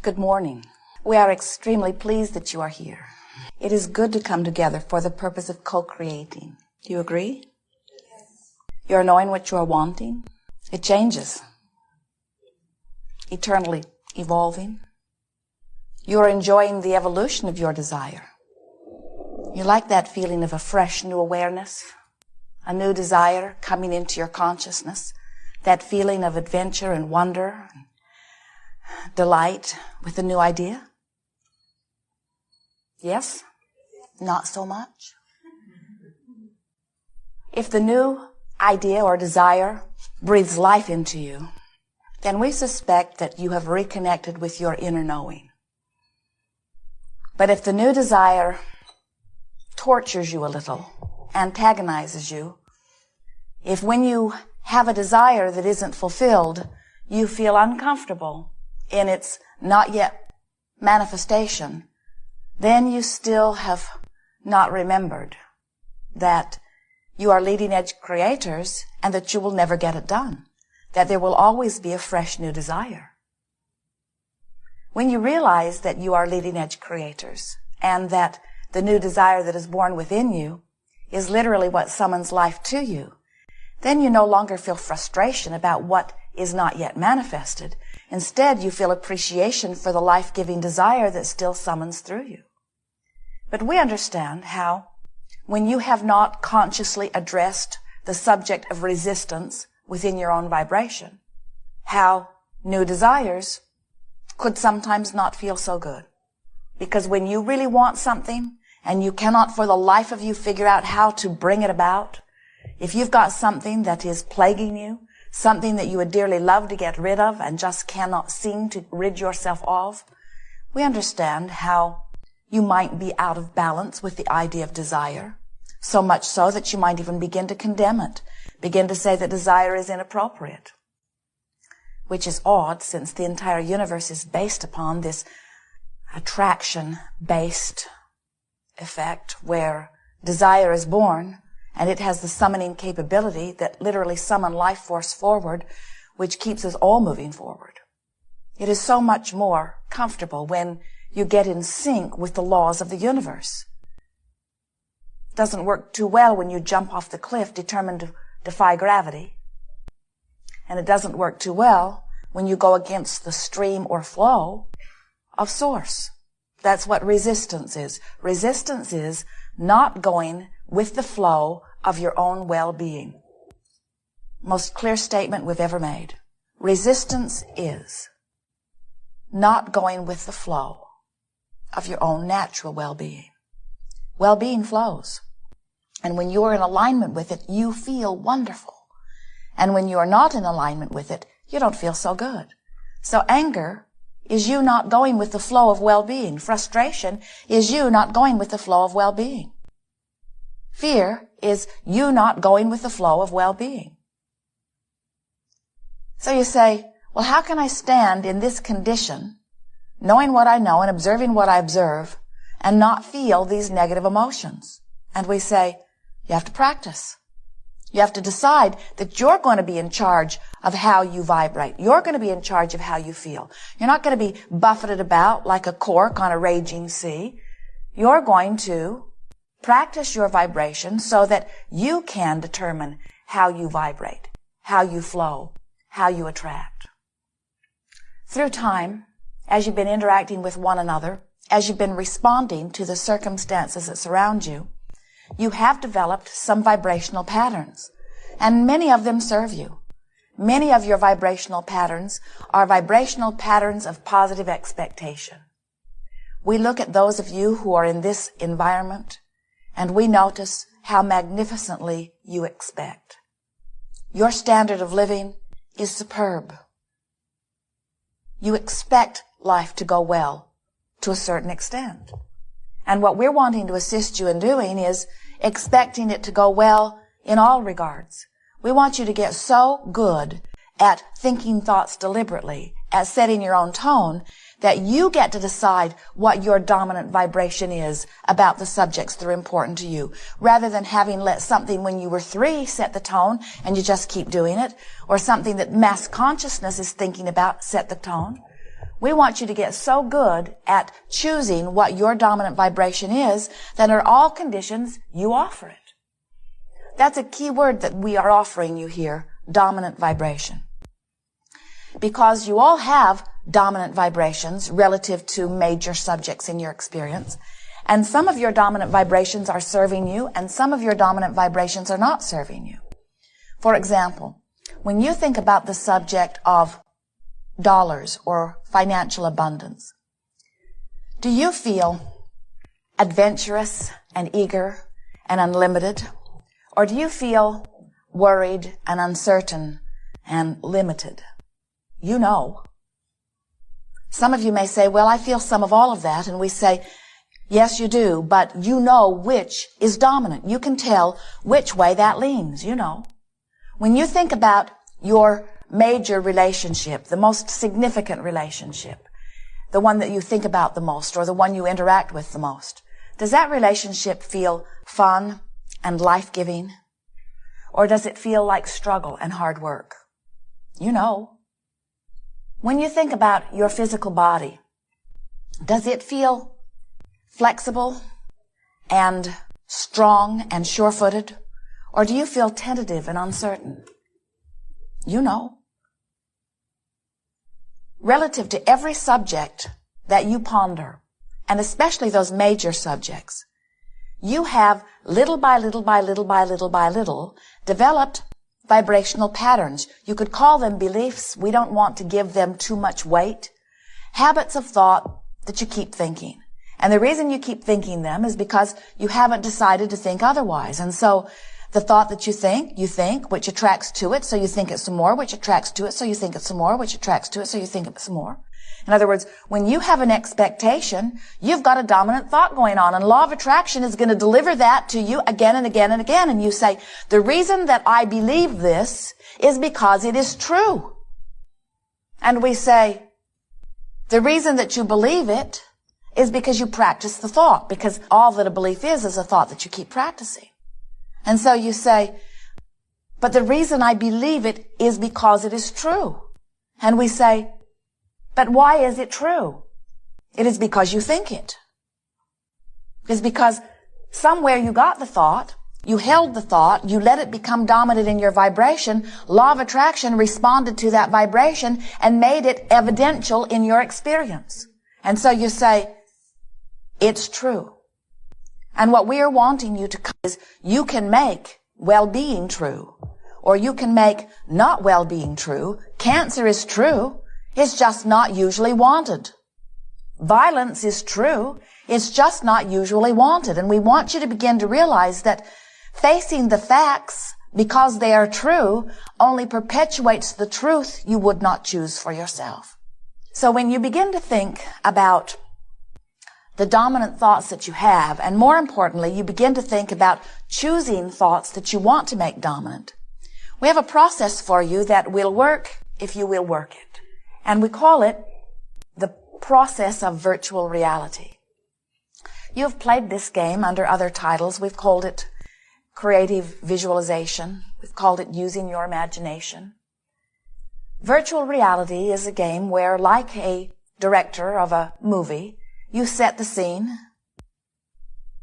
Good morning. We are extremely pleased that you are here. It is good to come together for the purpose of co-creating. Do you agree? Yes. You're knowing what you are wanting. It changes. Eternally evolving. You are enjoying the evolution of your desire. You like that feeling of a fresh new awareness, a new desire coming into your consciousness, that feeling of adventure and wonder, and delight with a new idea? Yes? Not so much? If the new idea or desire breathes life into you, then we suspect that you have reconnected with your inner knowing. But if the new desire tortures you a little, antagonizes you, if when you have a desire that isn't fulfilled, you feel uncomfortable in its not yet manifestation, then you still have not remembered that you are leading edge creators and that you will never get it done, that there will always be a fresh new desire. When you realize that you are leading edge creators and that the new desire that is born within you is literally what summons life to you, then you no longer feel frustration about what is not yet manifested. Instead, you feel appreciation for the life-giving desire that still summons through you. But we understand how, when you have not consciously addressed the subject of resistance within your own vibration, how new desires could sometimes not feel so good. Because when you really want something, and you cannot for the life of you figure out how to bring it about, if you've got something that is plaguing you, something that you would dearly love to get rid of and just cannot seem to rid yourself of, we understand how you might be out of balance with the idea of desire, so much so that you might even begin to condemn it, begin to say that desire is inappropriate, which is odd since the entire universe is based upon this attraction-based effect where desire is born and it has the summoning capability that literally summon life force forward, which keeps us all moving forward. It is so much more comfortable when you get in sync with the laws of the universe. It doesn't work too well when you jump off the cliff determined to defy gravity. And it doesn't work too well when you go against the stream or flow of source. That's what resistance is. Resistance is not going with the flow of your own well-being. Most clear statement we've ever made. Resistance is not going with the flow of your own natural well-being. Well-being flows. And when you're in alignment with it, you feel wonderful. And when you are not in alignment with it, you don't feel so good. So anger is you not going with the flow of well-being. Frustration is you not going with the flow of well-being. Fear is you not going with the flow of well-being. So you say, well, how can I stand in this condition, knowing what I know and observing what I observe, and not feel these negative emotions? And we say, you have to practice. You have to decide that you're going to be in charge of how you vibrate. You're going to be in charge of how you feel. You're not going to be buffeted about like a cork on a raging sea. You're going to practice your vibration so that you can determine how you vibrate, how you flow, how you attract. Through time, as you've been interacting with one another, as you've been responding to the circumstances that surround you, you have developed some vibrational patterns, and many of them serve you. Many of your vibrational patterns are vibrational patterns of positive expectation. We look at those of you who are in this environment, and we notice how magnificently you expect. Your standard of living is superb. You expect life to go well to a certain extent. And what we're wanting to assist you in doing is expecting it to go well in all regards. We want you to get so good at thinking thoughts deliberately, at setting your own tone, that you get to decide what your dominant vibration is about the subjects that are important to you, rather than having let something when you were 3 set the tone and you just keep doing it, or something that mass consciousness is thinking about set the tone. We want you to get so good at choosing what your dominant vibration is that under all conditions, you offer it. That's a key word that we are offering you here, dominant vibration. Because you all have dominant vibrations relative to major subjects in your experience. And some of your dominant vibrations are serving you, and some of your dominant vibrations are not serving you. For example, when you think about the subject of dollars or financial abundance, do you feel adventurous and eager and unlimited? Or do you feel worried and uncertain and limited? You know. Some of you may say, well, I feel some of all of that. And we say, yes, you do, but you know which is dominant. You can tell which way that leans, you know. When you think about your major relationship, the most significant relationship, the one that you think about the most or the one you interact with the most, does that relationship feel fun and life-giving? Or does it feel like struggle and hard work? You know. When you think about your physical body, does it feel flexible and strong and sure-footed? Or do you feel tentative and uncertain? You know. Relative to every subject that you ponder, and especially those major subjects, you have little by little by little by little by little developed vibrational patterns. You could call them beliefs. We don't want to give them too much weight. Habits of thought that you keep thinking. And the reason you keep thinking them is because you haven't decided to think otherwise. And so the thought that you think, which attracts to it, so you think it some more, which attracts to it, so you think it some more, which attracts to it, so you think it some more. In other words, when you have an expectation, you've got a dominant thought going on, and law of attraction is going to deliver that to you again and again and again. And you say, the reason that I believe this is because it is true. And we say, the reason that you believe it is because you practice the thought, because all that a belief is a thought that you keep practicing. And so you say, but the reason I believe it is because it is true. And we say, but why is it true? It is because you think it. It's because somewhere you got the thought, you held the thought, you let it become dominant in your vibration, law of attraction responded to that vibration and made it evidential in your experience. And so you say, it's true. And what we are wanting you to is you can make well-being true, or you can make not well-being true. Cancer is true. It's just not usually wanted. Violence is true. It's just not usually wanted. And we want you to begin to realize that facing the facts because they are true only perpetuates the truth you would not choose for yourself. So when you begin to think about the dominant thoughts that you have, and more importantly, you begin to think about choosing thoughts that you want to make dominant, we have a process for you that will work if you will work it. And we call it the process of virtual reality. You've played this game under other titles. We've called it creative visualization. We've called it using your imagination. Virtual reality is a game where, like a director of a movie, you set the scene.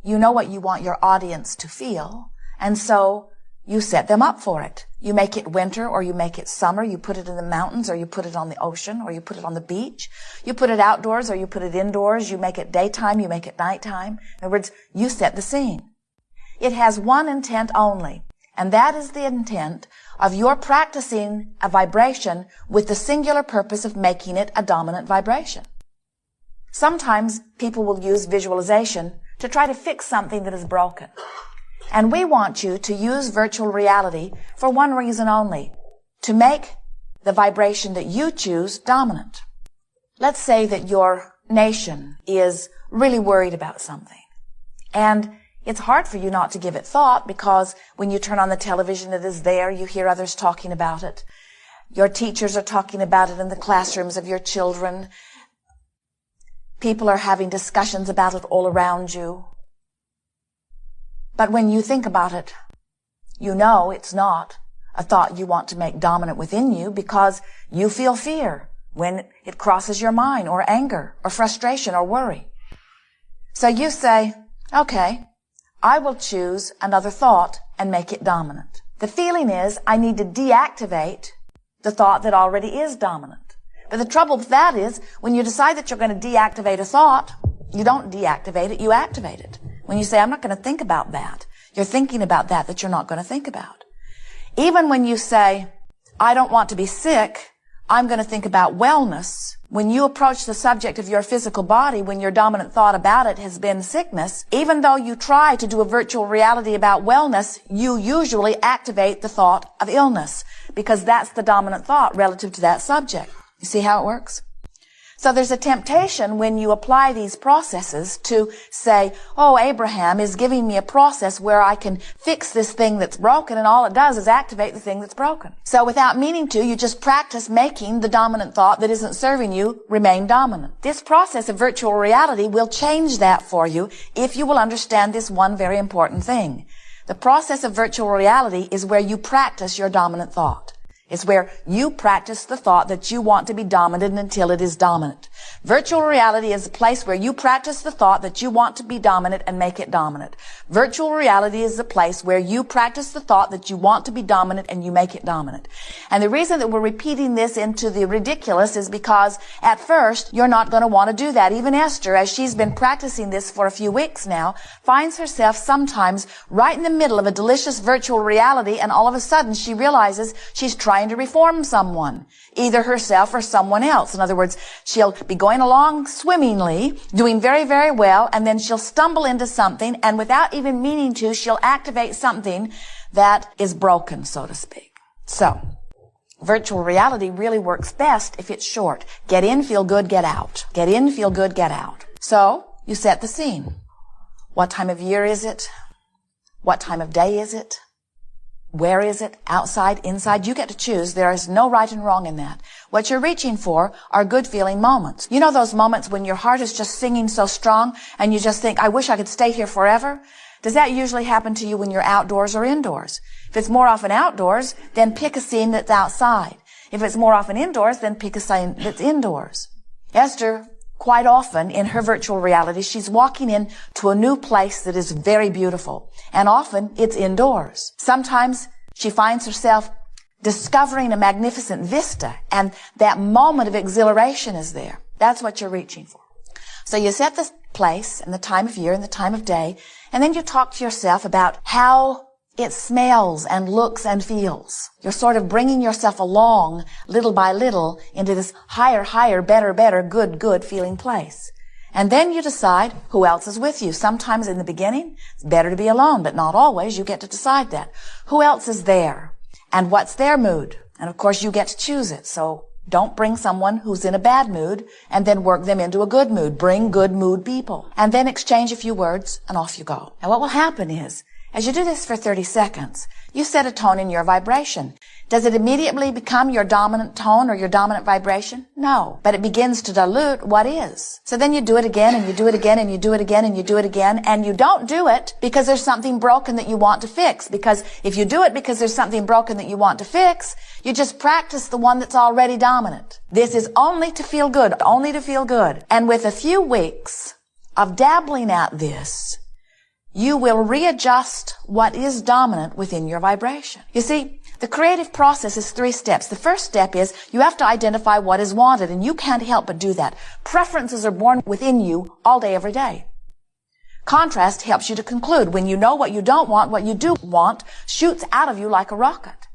You know what you want your audience to feel, and so you set them up for it. You make it winter or you make it summer. You put it in the mountains or you put it on the ocean or you put it on the beach. You put it outdoors or you put it indoors. You make it daytime, you make it nighttime. In other words, you set the scene. It has one intent only, and that is the intent of your practicing a vibration with the singular purpose of making it a dominant vibration. Sometimes people will use visualization to try to fix something that is broken. And we want you to use virtual reality for one reason only, to make the vibration that you choose dominant. Let's say that your nation is really worried about something. And it's hard for you not to give it thought because when you turn on the television, it is there. You hear others talking about it. Your teachers are talking about it in the classrooms of your children. People are having discussions about it all around you. But when you think about it, you know it's not a thought you want to make dominant within you because you feel fear. when it crosses your mind, or anger, or frustration, or worry. So you say, okay, I will choose another thought and make it dominant. The feeling is I need to deactivate the thought that already is dominant. But the trouble with that is when you decide that you're going to deactivate a thought, you don't deactivate it, you activate it. When you say, I'm not going to think about that, you're thinking about that you're not going to think about. Even when you say, I don't want to be sick, I'm going to think about wellness. When you approach the subject of your physical body, when your dominant thought about it has been sickness, even though you try to do a virtual reality about wellness, you usually activate the thought of illness because that's the dominant thought relative to that subject. You see how it works? So there's a temptation when you apply these processes to say, oh, Abraham is giving me a process where I can fix this thing that's broken, and all it does is activate the thing that's broken. So without meaning to, you just practice making the dominant thought that isn't serving you remain dominant. This process of virtual reality will change that for you if you will understand this one very important thing. The process of virtual reality is where you practice your dominant thought. It's where you practice the thought that you want to be dominant until it is dominant. Virtual reality is a place where you practice the thought that you want to be dominant and make it dominant. Virtual reality is a place where you practice the thought that you want to be dominant and you make it dominant. And the reason that we're repeating this into the ridiculous is because at first you're not going to want to do that. Even Esther, as she's been practicing this for a few weeks now, finds herself sometimes right in the middle of a delicious virtual reality, and all of a sudden she realizes she's trying to reform someone, either herself or someone else. In other words, she'll be going along swimmingly, doing very, very well, and then she'll stumble into something, and without even meaning to, she'll activate something that is broken, so to speak. So, virtual reality really works best if it's short. Get in, feel good, get out. Get in, feel good, get out. So, you set the scene. What time of year is it? What time of day is it? Where is it? Outside, inside? You get to choose. There is no right and wrong in that. What you're reaching for are good feeling moments. You know those moments when your heart is just singing so strong and you just think, I wish I could stay here forever? Does that usually happen to you when you're outdoors or indoors? If it's more often outdoors, then pick a scene that's outside. If it's more often indoors, then pick a scene that's indoors. Esther, quite often in her virtual reality, she's walking into a new place that is very beautiful. And often it's indoors. Sometimes she finds herself discovering a magnificent vista, and that moment of exhilaration is there. That's what you're reaching for. So you set the place and the time of year and the time of day, and then you talk to yourself about how it smells and looks and feels. You're sort of bringing yourself along little by little into this higher, better, good feeling place. And then you decide who else is with you. Sometimes in the beginning, it's better to be alone, but not always. You get to decide that. Who else is there? And what's their mood? And of course, you get to choose it. So don't bring someone who's in a bad mood and then work them into a good mood. Bring good mood people. And then exchange a few words and off you go. And what will happen is, as you do this for 30 seconds, you set a tone in your vibration. Does it immediately become your dominant tone or your dominant vibration? No. But it begins to dilute what is. So then you do it again, and you do it again, and you do it again, and you do it again, and you don't do it because there's something broken that you want to fix. Because if you do it because there's something broken that you want to fix, you just practice the one that's already dominant. This is only to feel good, only to feel good. And with a few weeks of dabbling at this, you will readjust what is dominant within your vibration. You see, the creative process is 3 steps. The first step is you have to identify what is wanted, and you can't help but do that. Preferences are born within you all day, every day. Contrast helps you to conclude. When you know what you don't want, what you do want shoots out of you like a rocket.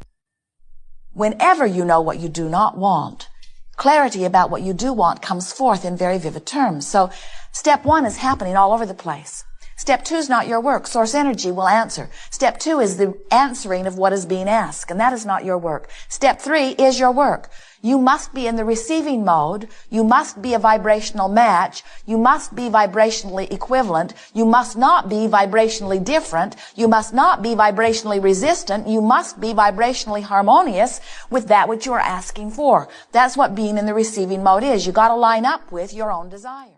Whenever you know what you do not want, clarity about what you do want comes forth in very vivid terms. So step 1 is happening all over the place. Step 2 is not your work. Source energy will answer. Step 2 is the answering of what is being asked, and that is not your work. Step 3 is your work. You must be in the receiving mode. You must be a vibrational match. You must be vibrationally equivalent. You must not be vibrationally different. You must not be vibrationally resistant. You must be vibrationally harmonious with that which you are asking for. That's what being in the receiving mode is. You got to line up with your own desire.